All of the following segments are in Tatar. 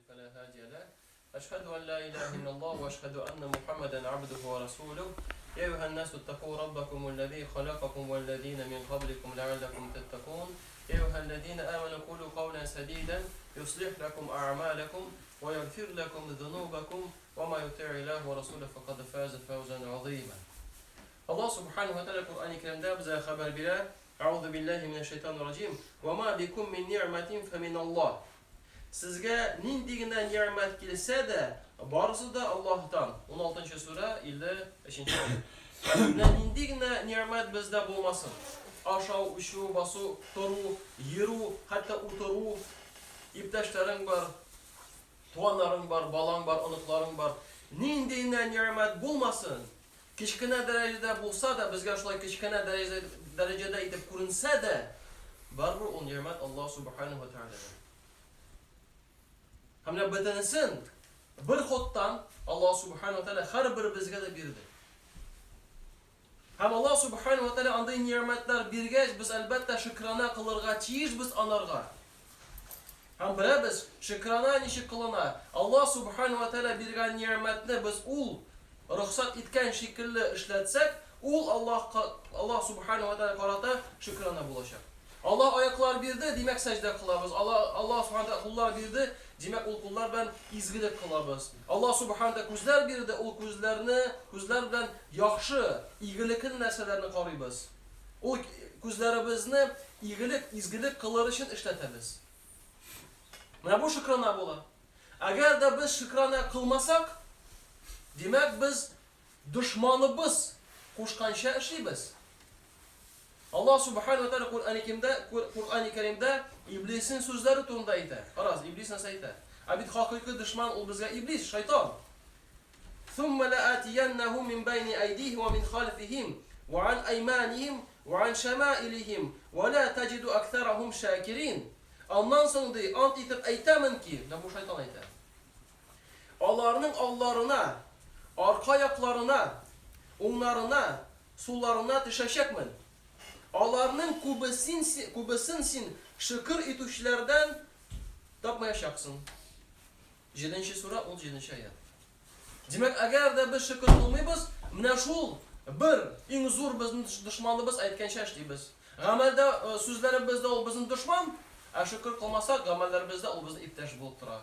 فلا هادي له أشهد أن لا إله إلا الله وأشهد أن محمدا عبده ورسوله يا أيها الناس اتقوا ربكم الذي خلقكم والذين من قبلكم لعلكم تتقون يا أيها الذين آمنوا قولوا قولا سديدا يصلح لكم أعمالكم ويغفر لكم ذنوبكم وما يطع الله ورسوله فقد فاز فوزا عظيما. Allah subhanahu wa ta'ala Kur'an-ı Kerim'de bize haber verir. Euzu billahi mineşşeytanirracim. Ve ma bikum min ni'metin feminallah. Sizge nindigine nimet gelse de barısı da Allah'tan. 16. sure 55. ayet. Nindigine nimet bizde bulmasın. Aşağı uşu, basu, toru, yiru, hatta utoru, iptaşların var, tuanların var, balan var, anıkların var. Nindigine nimet bulmasın. Kichkine derecede bulsa da, bizge şulay kichkine derecede itip kurunsa da, barı o nimet Allah subhanahu wa ta'ala. Hamle bedensin bir xottan Allah subhanahu wa ta'ala her bir bizge de birdi. Hem Allah subhanahu wa ta'ala anday nimetler birgeç biz elbette şükrana kılırga çiyiz biz anarga. Hem bire biz şükrana nişi kılına Allah subhanahu wa ta'ala birgen nimetine biz ul ruhsat etken şekilde işletsek ul Allah subhanahu wa ta'ala karata şükrana bulaşak. Allah ayaklar birdi demek secde kılabız. Allah subhanahu wa ta'ala kullar birdi demek ul kullar ben izgilik kılabız. Allah subhanahu wa ta'ala kuzlar birdi ul kuzlar bilen yaxşı iğilikin neselerini qarıyız. O kuzlarımızı iğilik, izgilik kılar için işletemiz. Ne bu şükrana bola. Eğer de biz şükrana kılmasak demek biz düşmanımız koşkan şey işleyimiz. Allah subhanahu wa ta'ala Kur'an-ı Kerim'de iblisin sözleri turundaydı. Araz iblis nasıl aydı? Abid hakiki düşman ol bizge iblis, şeytan. ثُمَّ لَآتِيَنَّهُمْ مِنْ بَيْنِ أَيْدِيهِمْ وَمِنْ خَلْفِهِمْ وَعَنْ أَيْمَانِهِمْ وَعَنْ شَمَائِلِهِمْ وَلَا تَجِدُ أَكْثَرَهُمْ شَاكِرِينَ. Ondan sonra de ant itip eytemin ki, ne bu şeytan aydı. Allah'ının allarına, arka ayaklarına, onlarına, sularına düşecekmin. Allah'ının kubesinsin şükür etüşlerden tapmayacaksın. 7. sure 17. ayet. Demek eğer de biz şükür kılmayız, meşhul bir en zor bizim düşmanımız aytken şey işleyimiz. Gamelde sözlerimizde ol bizim düşman, şükür kılmasak gamellerimizde ol bizim iptaş bulup durar.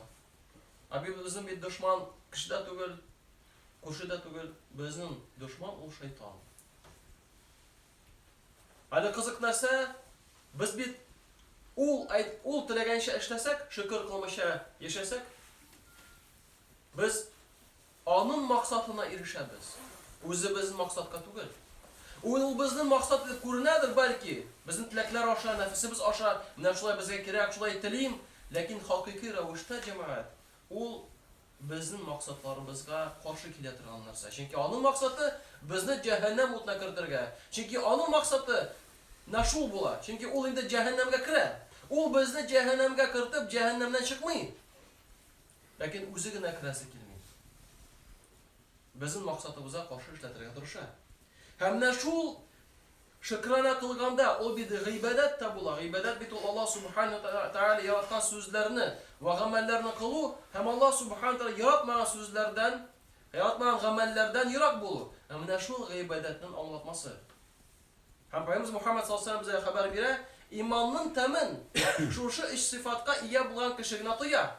Abi bizim bir düşman kişide tügül, kuşida tügül, bizim düşman o şeytan. Hadi kızık narsa, biz bir ul tilegen şey işlesek, şükür kılmışa yaşasak, biz onun maksatına erişemiz. Özü bizim maksatka tügül. O bizden maksat korunadır belki. Bizim tilekler aşağı, nefisimiz aşağı, ne şulay bize gerek, şulay tileyim. Lakin hakiki revişte cemaat, o bizim maksatlarımızga karşı kiletirgan narsa. Çünkü onun maksatı bizni cehennem otuna kirdirge. Çünkü onun maksatı naşul bola. Çünkü o indi cehennemge kire. O bizni cehennemge kiritip cehennemden çıkmayı. Lakin özügüne kiresi kilmeyi. Bizim maksatımıza karşı işletirge duruşa. Hem naşul şükrana kılganda o bir gıybedet de bula. Gıybedet bit Allah subhanahu wa ta'ala yaratkan sözlerini ve gamellerini kılu. Hem Allah subhanahu wa ta'ala yaratmayan sözlerden, yaratmayan gamellerden yırak bulu. Hem naşul gıybedetin anlatması. Hem Peygamberimiz Muhammed sallallahu aleyhi ve sellem bize haber verir. İmanın temin şu iş sıfatka iyi bulan kişinin atıya.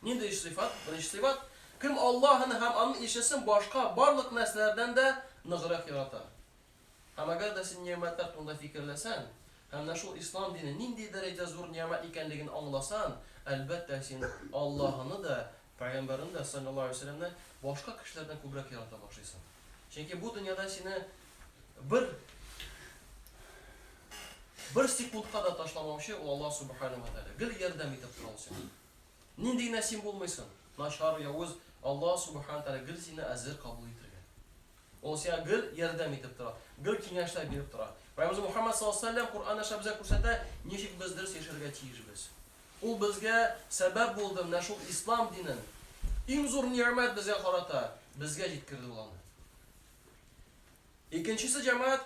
Neydi iş sıfat? Bu iş sıfat. Kim Allah'ın hem onun işesin başka barlık nesnelerden de nıgırak yaratar. Hem eğer de sen nimetler tunda fikirlesen, hem de şu İslam dini nindi derece zor nimet ikenligini anlasan, elbette sen Allah'ını da, Peygamberini de sallallahu aleyhi ve sellem'den başka kişilerden kubrak yarata başlaysın. Çünkü bu dünyada seni bir sekundka da taşlamamışı o Allah subhanahu wa ta'ala. Gül yerden bitip duralsın. Nindi nesin bulmaysın. Naşar yavuz Allah subhanahu wa ta'ala gül seni azir kabul etirgen. O siya gül yerden bitip durar. Gül kengeçler berip durar. Peygamberimiz Muhammed sallallahu aleyhi ve sellem Kur'an'da bize ko'rsatadi, nechik biz ders yashirga tiyishmiz. U bizga sabab bo'ldi, mana shu islom dinin eng zo'r ne'mat bizga qarata, bizga yetkirdi ularni. Ikkinchisi jamoat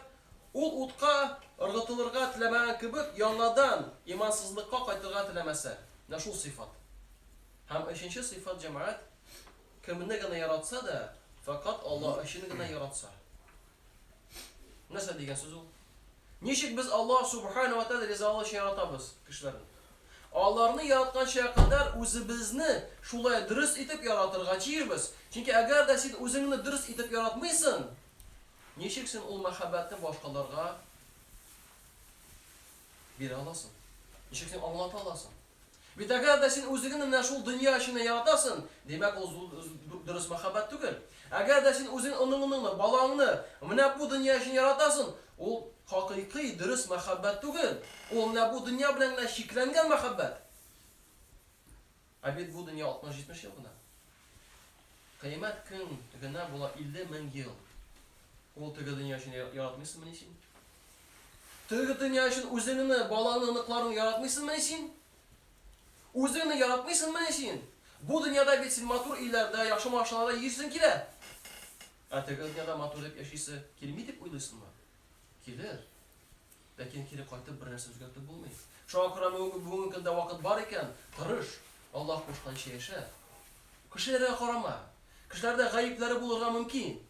ul o'tqa irg'itilirga tilamagan kibib yonlardan imansizlikqa qaytirga tilamasa. Mana shu sifat. Hem üçüncü sıfat cemaat kimini gene yaratsa da fakat Allah işini gene yaratsa. Nasıl diyen söz o? Nişik biz Allah subhanahu wa ta'ala rizalı şey yaratabız kişilerin. Allah'ını yaratkan şeye kadar özümüzni şulay dürüst itip yaratırga çiğirbiz. Çünkü eğer de sen özünü dürüst itip yaratmışsın, nişik sen o muhabbetini başkalarına bir alasın. Nişik sen anlat alasın. Bir de eğer de sen özünü neşul dünya işine yaratasın, demek o dürüst muhabbet değil. Eğer de sen özünü onunla, balağını, bu dünya işini yaratasın, o hakiki dürüst muhabbet değil. O bu dünya bilen şiklengen muhabbet. Abid bu dünya 60-70 yıl buna. Kıyamet gün tügene bula 50.000 yıl. O tüge dünya işini yaratmışsın mı için? Tüge dünya işin üzerine, balağını, ınıklarını yaratmışsın mı için? Üzerine yaratmışsın mı için? Bu dünyada bitsin matur ileride, yaşam aşağıda yiyirsin ki de. Tüge dünyada matur hep yaşaysa, kelime deyip uylusun mu? Gelir. Lakin kiri kaytıp bir nerse özgürtüp bulmayın. Şu an bugün günde vakit var iken, tırış. Allah koşkan şey yaşa. Kişilere karama. Kişilerde gayipleri bulurga mümkün.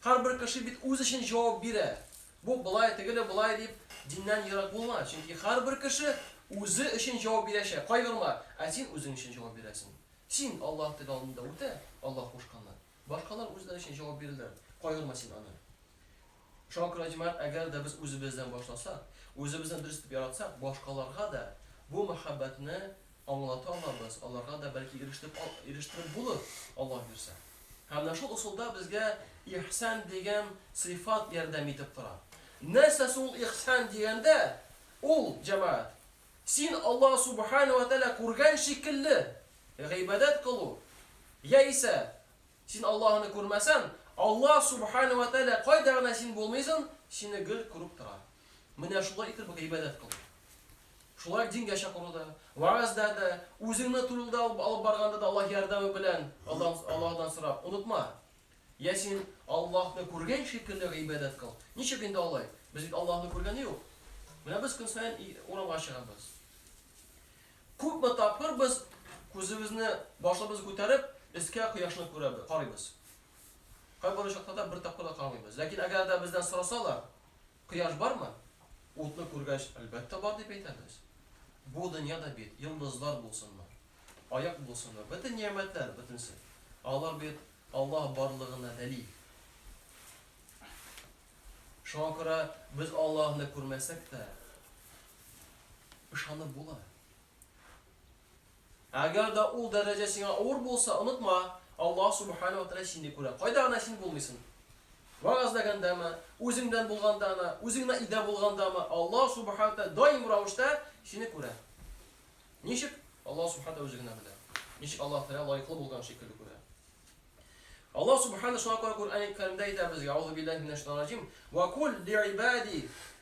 Her bir kişi bit öz için cevap bire. Bu bulay tegele bulay deyip dinden yırak bulma. Çünkü her bir kişi özü için cevap bireşe. Kaygırma. Sen özün için cevap biresin. Sen Allah telalında öte, Allah koşkanlar. Başkalar özler için cevap verirler. Kaygırma sen anı. Şu an cemaat eğer de biz özümüzden başlasak, özümüzden dürüst yaratsak, başkalarına da bu muhabbetini anlatamamız. Allah'a da belki eriştirip bulur Allah bilse. Hem de şu usulda bizge ihsan degen sıfat yerdem etip durar. Nesası ol ihsan degende ol cemaat. Sen Allah subhanahu wa ta'ala kurgan şekilli gıybedet kılı. Ya ise sen Allah'ını kurmasan Allah subhanahu wa ta'ala kaydağına sen bulmaysan seni gül kurup durar. Mine şulay itir bu gıybedet kılı. Şulay din yaşa konuda, vaazda da, özünü turulda alıp barganda da Allah yardımı bilen Allah'dan sırap. Unutma. Ya sen Allah'ını kurgan şekilde ibadet kıl. Ne şekilde olay? Biz Allah'ını kurganı yok. Buna biz kınsayan orama aşağımız. Küp metapır biz kuzumuzni başımızı ko'tarib iska quyoshni qaraymiz. Qay bo'lishaqda da bir tapqada qolmaymiz. Lekin agarda bizdan so'rasalar, quyosh bormi? O'tni ko'rgach, albatta bor deb aytamiz. Bu dunyoda bet yulduzlar bo'lsinmi, oyoq bo'lsinmi, bütün ne'matlar butunsi. Allar bet Allah borlig'ini dalil. Shunga ko'ra biz Allohni ko'rmasak-da ishonib bo'ladi. Agarda u darajasiga og'ir bo'lsa, unutma, Allah subhanahu wa ta'ala seni ko'radi. Qo'ydagina sen bo'lmaysan. Va'zlagandami, o'zingdan bo'lgandami, o'zingdan ida bo'lgandami, Allah subhanahu wa ta'ala doim ravishda seni ko'radi. Nishik Allah subhanahu wa ta'ala o'zigina biladi. Nishik Allah ta'ala loyiqli bo'lgan shekilli ko'radi. Allah subhanahu wa ta'ala Qur'oni Karimda aytadi bizga: "Auzu billahi minash shaytonir rojim va qul li'ibadi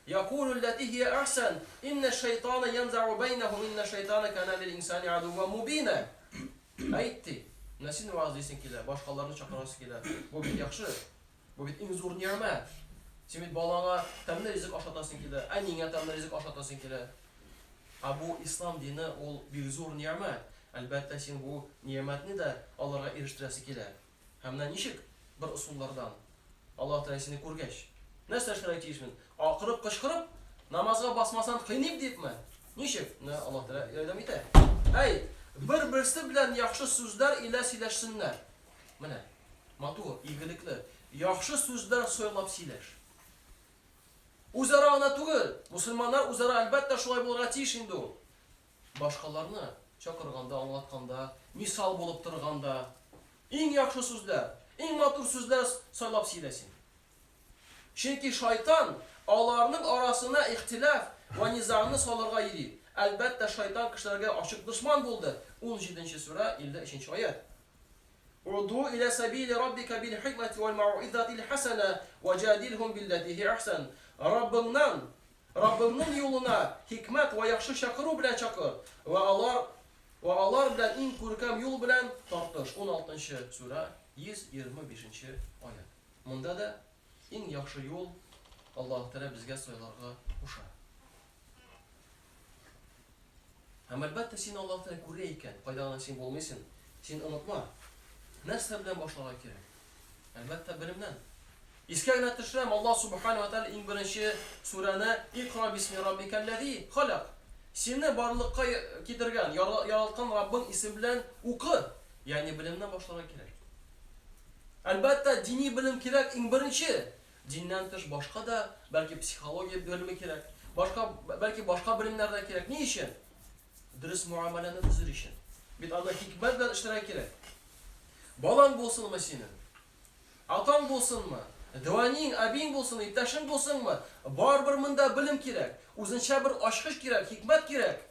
yaqulu allati hiya ahsan inna ash-shaytana yanza'u baynahum inna ash-shaytana kana lil-insani aduwwan mubina." Aytdi. Nasin va'zlaysan kelar, boshqalarni chaqirasiz kelar. Bu bit yaxshi. Bu bit eng zo'r ne'mat. Sen bit balaga tamda rizq oshatasın kelar, aninga tamda rizq oshatasın kelar. Bu islom dini ol bir zo'r ne'mat. Albatta sen bu ne'matni da Allohga erishtirasiz kelar. Hamda nishik bir usullardan Allah Teala seni ko'rgach, nasıl sharoit yeyishmin? Oqirib, qishqirib, namozga basmasan qiynib deyapman. Nishik? Allah Teala yordam etadi. Ay, bir-birisi bilan yaxshi so'zlar ila silashsinlar. Mana, motor, igilikli, yaxshi so'zlar so'ylab silash. O'zaro ana tugul, musulmonlar o'zaro albatta shulay bo'lgan tiyishindi u. Boshqalarni chaqirganda, anlatganda, misol bo'lib turganda eng yaxshi so'zlar, eng motor so'zlar so'ylab silasin. Chunki shayton ularning orasida ixtilof va nizoni solarga yedi. Albatta shayton kishilarga ochiq dushman bo'ldi. 17-sura 53-oyat. Udu ila sabili robbika bil hikmati wal mau'izati al hasana wajadilhum billati hi ahsan. Rabbingning yo'luna hikmat va yaxshi chaqiruv bilan chaqir va Allah bilan eng ko'rkam yo'l bilan tortish. 16-sura 125-oyat. Bunda da eng yaxshi yo'l Alloh taolo bizga so'ylarga qo'shadi. Һәм әлбәттә син Аллаһ Тәгалә күрә икән, кайда гына син булмыйсың. Син онытма. Нәрсә белән башларга кирәк? Әлбәттә белемнән. Искә генә төшерәм, Аллаһ Субханаһу ва Тәгалә иң беренче сурәне Иқра бисми раббикаллази халак. Сине барлыкка китергән, яраткан Раббың исеме белән укы. Ягъни белемнән башларга кирәк. Әлбәттә дини белем кирәк иң беренче. Диннән тыш башка да, бәлки психология белеме кирәк. Бәлки башка белемнәр дә кирәк. Ни өчен? Дөрес муамаләне төзер өчен. Бит анда хикмәт белән эшләргә кирәк. Балаң булсынмы синең? Атаң булсынмы? Дәваниң, әбиң булсынмы? Иптәшең булсынмы? Барбер монда белем кирәк. Үзенчә бер ачкыч кирәк, хикмәт кирәк.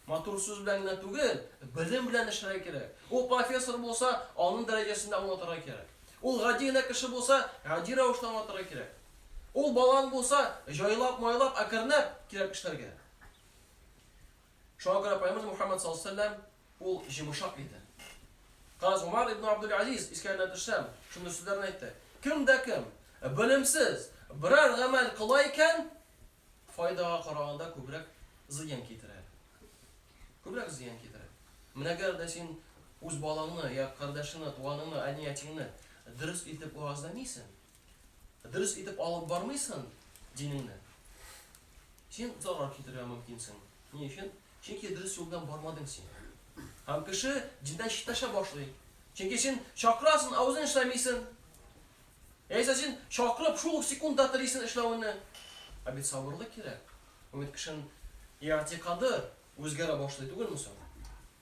Матур сүз белән генә түгел, белем белән эшләргә кирәк. Ул профессор булса, аның дәрәҗәсендә аңлатырга кирәк. Ул гади генә кеше булса, гади рәвештә аңлатырга кирәк. Ул балаң булса, җайлап, майлап, әкренләп кирәк эшләргә. Шуңа күрә Пәйгамбер Мөхәммәд саллаллаһу алейһи ва сәлләм ул җимшак иде. Каз Умар ибн Абдул-Азиз искәренә төшсәм, шундый сүзләрне әйтте. Кем дә кем белемсез берәр гамәл кыла икән, файдага караганда күбрәк зыян китерә. Күбрәк зыян китерә. Менә әгәр дә син үз балаңны, я кардәшеңне, туганыңны, әниятеңне дөрес итеп уазламыйсың, дөрес итеп алып бармыйсың динеңне, син зарар китерергә мөмкинсең. Ни өчен? Чөнки дөрес юлдан бармадың син. Һәм кеше диндән читләшә башлый. Чөнки син чакрасын, авызын эшләмисең. Яисә син чакырып шул ук секундта телисең эшләвенне. Ә бит сабырлык кирәк. Ул бит кешенең иътикады үзгәрә башлый түгелме соң?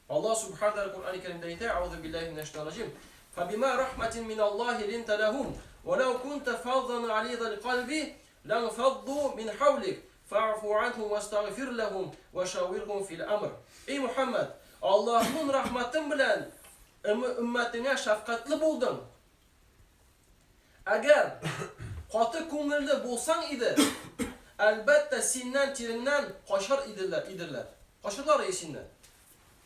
Аллаһ Субханаһу ва Тәгалә Куръан-ы Кәримдә әйтә: "Аузу биллаһи минәш шайтанир раҗим. Фабима рахматин миналлаһи линта лахум, ва лау кунта фаддан алидал qalbi lan faddu min hawlik, fa'fu anhum wastaghfir lahum wa shawirhum fil amr." Ey Muhammad, Allah'ın rahmetin белән ümmetine şefkatli buldun. Eğer katı күңелле bulsan idi, elbette sindən tirindən kaçar idirler. Kaçırlar esindən.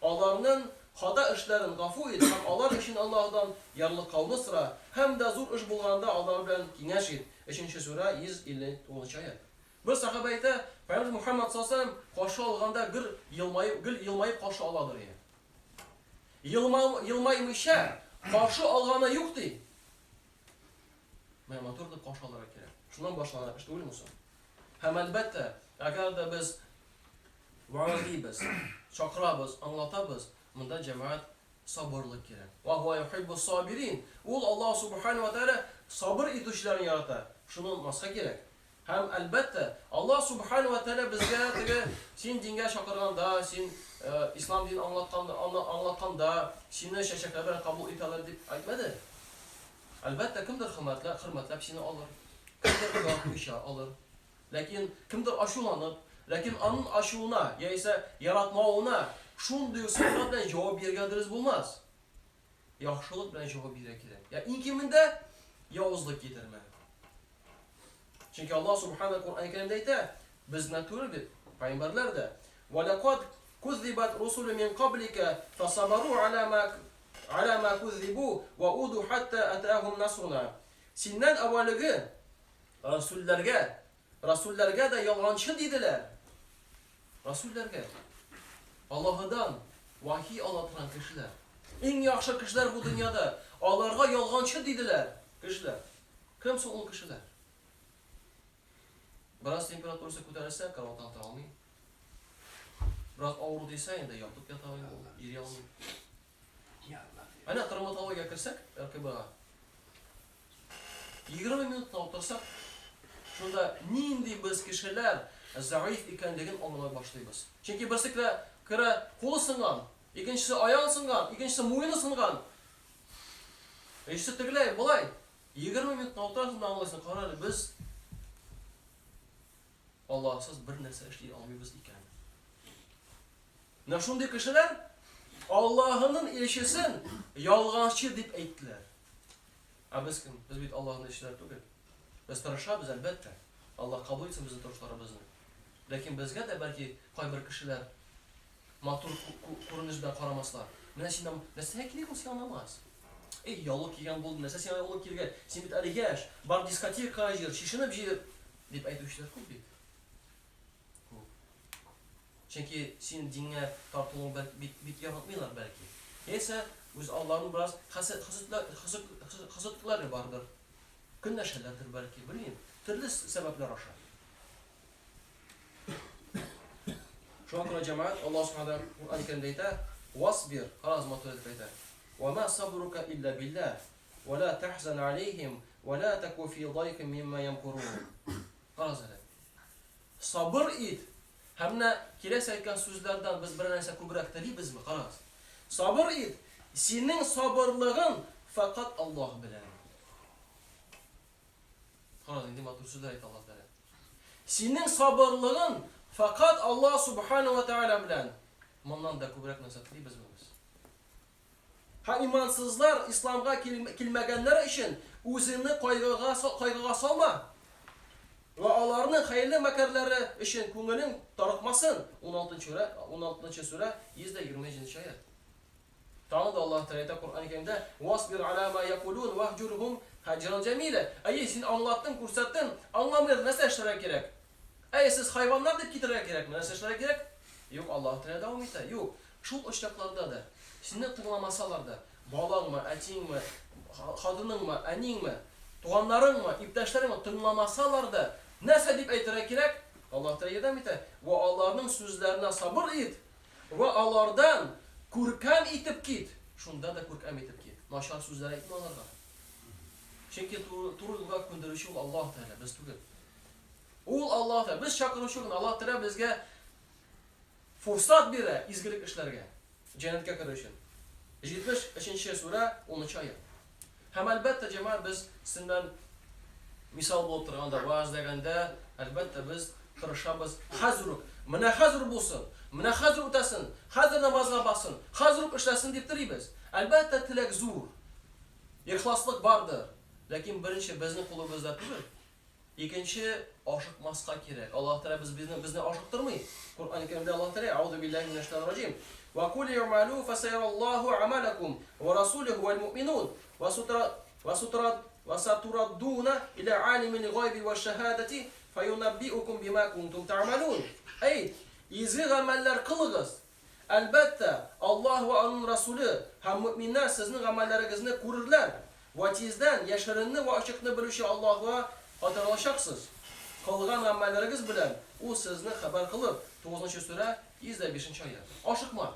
Onların hada işlerin gafu et, hem Allah için Allah'dan yarlı kavlı sıra, hem de zor iş bulganda Allah bilen kengəş et. 3-cü sura 159 ayet. Bir sahabe aytı, Peygamber Muhammed sallallahu aleyhi ve sellem kaşı alganda gül yılmayıp kaşı aladır ya. Yılmaymışa kaşı algana yok dey. Mən oturdu kaşı alarak gerek. Şundan başlanarak işte öyle musun? Hem elbette, eğer de biz vaazlıyız, çakrabız, anlatabız, bunda cemaat sabırlık gerek. Ve huve yuhibbus sabirin. Ul Allah Subhanahu ve Teala sabır etişlerini yaratar. Şunu masaya gerek. Hem elbette Allah Subhanahu ve Teala bizge sen dinge çakırganda, sen İslam dinini anlatkanda, seni şeşekler kabul ederler deyip aytmadı. Elbette kimdir hürmetlep seni alır. Kimdir yakışa alır. Lakin kimdir aşulanıp, lakin onun aşuluna, ya ise yaratmağına şunday sıfatlar bilen cevap bergandiriz bulmaz. Yaxşılık bilen cevap bermek gerek. Ya inkiminde yavuzluk getirme. Çünkü Allah Subhanahu Kur'an-ı Kerim'de aytı, biz natürü bir peygamberler de وَلَقَدْ كُذِّبَتْ رُسُلُ مِنْ قَبْلِكَ فَصَبَرُوا عَلَى مَا كُذِّبُوا وَأُودُوا حَتَّى أَتَاهُمْ نَصْرُنَا. Sinden evveligi Rasullerge de yalancı dediler. Rasullerge Allah'dan vahiy alatıran kişiler. En yaxşı kişiler bu dünyada. Allah'a yalancı dediler kişiler. Kimse o kişiler? Biraz temperaturası ko'tarilsa karavotdan ata olmayın. Biraz ağır desa endi yopiq yota yeri olmayın. Ana travmatologiyaga kirsak, RKB'ga 20 minutda o'tirsak, shunda nindi biz kishilar zaif ekanligini anglay boshlaymiz. Chunki birsiklar kira qo'li singan, ikkinchisi oyog'i singan, ikkinchisi mo'yini singan. Eshitdilar, bo'lay. 20 minutda o'tirishni anglaysan, qaraylik biz Allahsız bir narsa ishlay olmaymiz ekan. Mana shunday kishilar Allah'ın elchisin yolg'onchi deb aytdilar. Biz kim? Biz bit Allah'ın elchilari tugul. Biz tirishamiz albatta. Allah qabul etsin bizni turishlarimizni. Lekin bizga da balki qo'y bir kishilar matur ko'rinish bilan qaramaslar. Mana sendan narsa kerak bo'lsa yonamas. Ey, yolg'on kelgan bo'ldi, narsa sen yolg'on kelgan. Sen bit arigash, bar diskoteka jir, shishinib jir deb aytuvchilar ko'p bit. Çünkü senin dinine tartılığın bit yaratmıyorlar belki. Neyse, biz Allah'ın biraz hasıtlıkları vardır. Kın neşelerdir belki, bileyim. Türlü sebepler aşağı. Şu an cemaat Allah Subhanahu Kur'an-ı Kerim'de ise "Vasbir", haraz maturidet ise "Ve sabruka illa billah ve la tahzan aleyhim ve la teku fi dayqin mimma yemkurun." Haraz öyle. Sabır et. Hem de kilise aytgan sözlerden biz bir narsa ko'proq tiliymiz mi? Qaras. Sabır et. Senin sabırlığın fakat Allah bilen. Qaras, endi matur sözler ayt Allah Teala. Senin sabırlığın fakat Allah Subhanahu ve Teala bilen. Bundan da ko'proq narsa tiliymiz mi biz? Ha imansızlar İslam'a kelmegenler için özünü kaygıga salma. Ve Allah'ın hayırlı mekarları için ko'ngilin tarıkmasın. 16. sure 120. ayet. Tanıdı Allah Teala Kur'an-ı Kerim'de "Vasbir ala ma yekulun vahjurhum hacran cemile." Ay sen anlattın, kursattın, anlamıyor nasıl işler gerek? Ay siz hayvanlar deyip getirmek gerek mi? Nasıl işler gerek? Yok, Allah Teala devam etti. Yok. Şul iştaklarda da seni tınlamasalar da balan mı, etin mi, kadının mı, enin mi, tuğanların mı, iptaşların mı tınlamasalar da nasıl deyip aytırmak gerek? Allah Teala devam etti. Ve Allah'ın sözlerine sabır et. Ve Allah'dan kurkan itip git. Şunda da kurkan itip git. Naşar sözler etme onlarga. Çünkü turulga kunduruşu Allah Teala biz tugul. Ol Allah Teala biz çakırışu Allah Teala bizge fırsat bire izgilik işlerge. Cennetke kirişin. 73. sure 10. ayet. Hem elbette cemaat biz sizden misal bulup turganda vaaz degende elbette biz tırışabız hazırlık. Mine hazır bulsun. Mine hazır utasın. Hazır namazga basın. Hazırlık işlesin deyip duruyuz. Elbette tilek zor. İhlaslık vardır. Lakin birinci bizning kulubuzda değil. İkinci aşıkmasqa gerek. Allah Teala bizni aşıktırmay. Kur'an-ı Kerim'de Allah Teala "Euzu billahi mineşşeytanirracim. Ve kul i'malu feseyarallahu amalakum ve rasuluhu vel mu'minun ve saturadduna ila alimil gaybi ve şehadeti feyunabbiukum bima kuntum ta'malun." Ey izgi ameller kılığız. Elbette Allah ve onun Resulü hem müminler sizin amellerinizni görürler. Ve sizden yaşarını ve açıkını bilişi Allah'a hatırlaşacaksınız. Kılgan amelleriniz bilen o sizni haber kılıp 9. sure 105. ayet. Aşıkma.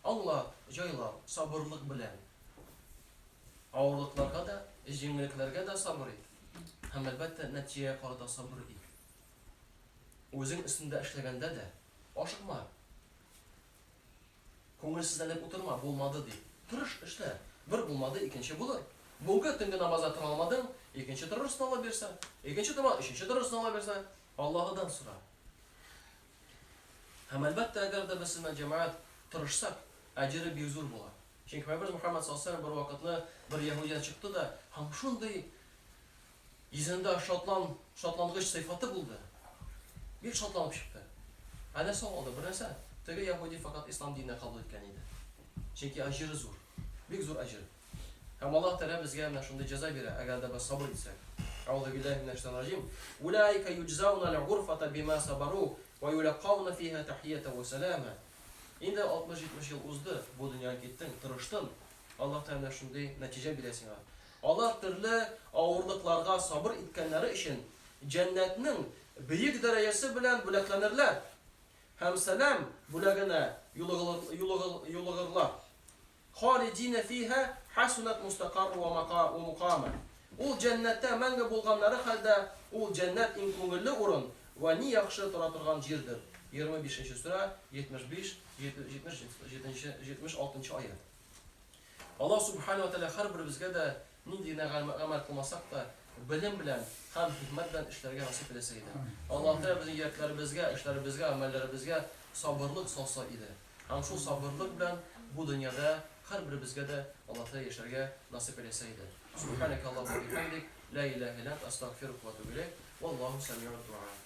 Allah cayla sabırlık bilen. Ağırlıklarga da, jengilliklerge de sabır et. Hem elbette neticeye karada sabır et. Özün üstünde işlegende de aşıkma. Ko'ngilsizlanib o'tirma, bo'lmadi deyip. Turish ishla. Bir bo'lmadi, ikkinchi bulur. Bugün tungi namozga tura olmading, ikkinchi turishni ola bersan, ikkinchi turma, uchinchi turishni ola bersan, Allohdan so'ra. Ham albatta agarda biz bilan jamoat turishsak, ajri bezur bo'ladi. Chunki Payg'ambar Muhammad sollallohu alayhi vasallam bir vaqtni bir yahudiy chiqdi da, ham shunday yuzida shotlang'ich sifati bo'ldi. Bir shotlanib chiqdi. Ana savolda bir narsa, tege Yahudi fakat İslam dinine kabul etken idi. Çünkü ajri zor. Büyük zor ajri. Hem Allah Teala bizge mana shunday jazo beradi agar da biz sabr etsak. Euzu billahi mineşşeytanirracim. Ulaika yujzauna al-ghurfata bima sabaru ve yulqawna fiha tahiyatan ve salama. Endi 60-70 yıl uzdi bu dunyoga ketding, tirishding. Allah Teala shunday natija bersin. Allah turli og'irliklarga sabr etganlari uchun jannatning buyuk darajasi bilan bo'laklanirlar. Hem selam bulagına yulugırlar. Halicine fiha hasunat mustakar ve mukama. O cennette menge bulganları halde o cennet inkungulli urun ve ni yakşı turaturgan jirdir. 25. sure 76. ayet. Allah Subhanahu ve Teala her birimizge de nidine amel kılmasak da bilim bilen hem hikmetle işlerge nasip edeseydi. Allah Teala bizim yüreklerimizge, işlerimizge, amellerimizge sabırlık salsa idi. Hem şu sabırlık bilen bu dünyada her birimizge de Allah Teala yaşarge nasip edeseydi. Subhaneke Allah'u bihamdik, la ilahe illallah, estağfirullah ve etûbü ileyk. Vallahu semi'ud du'a.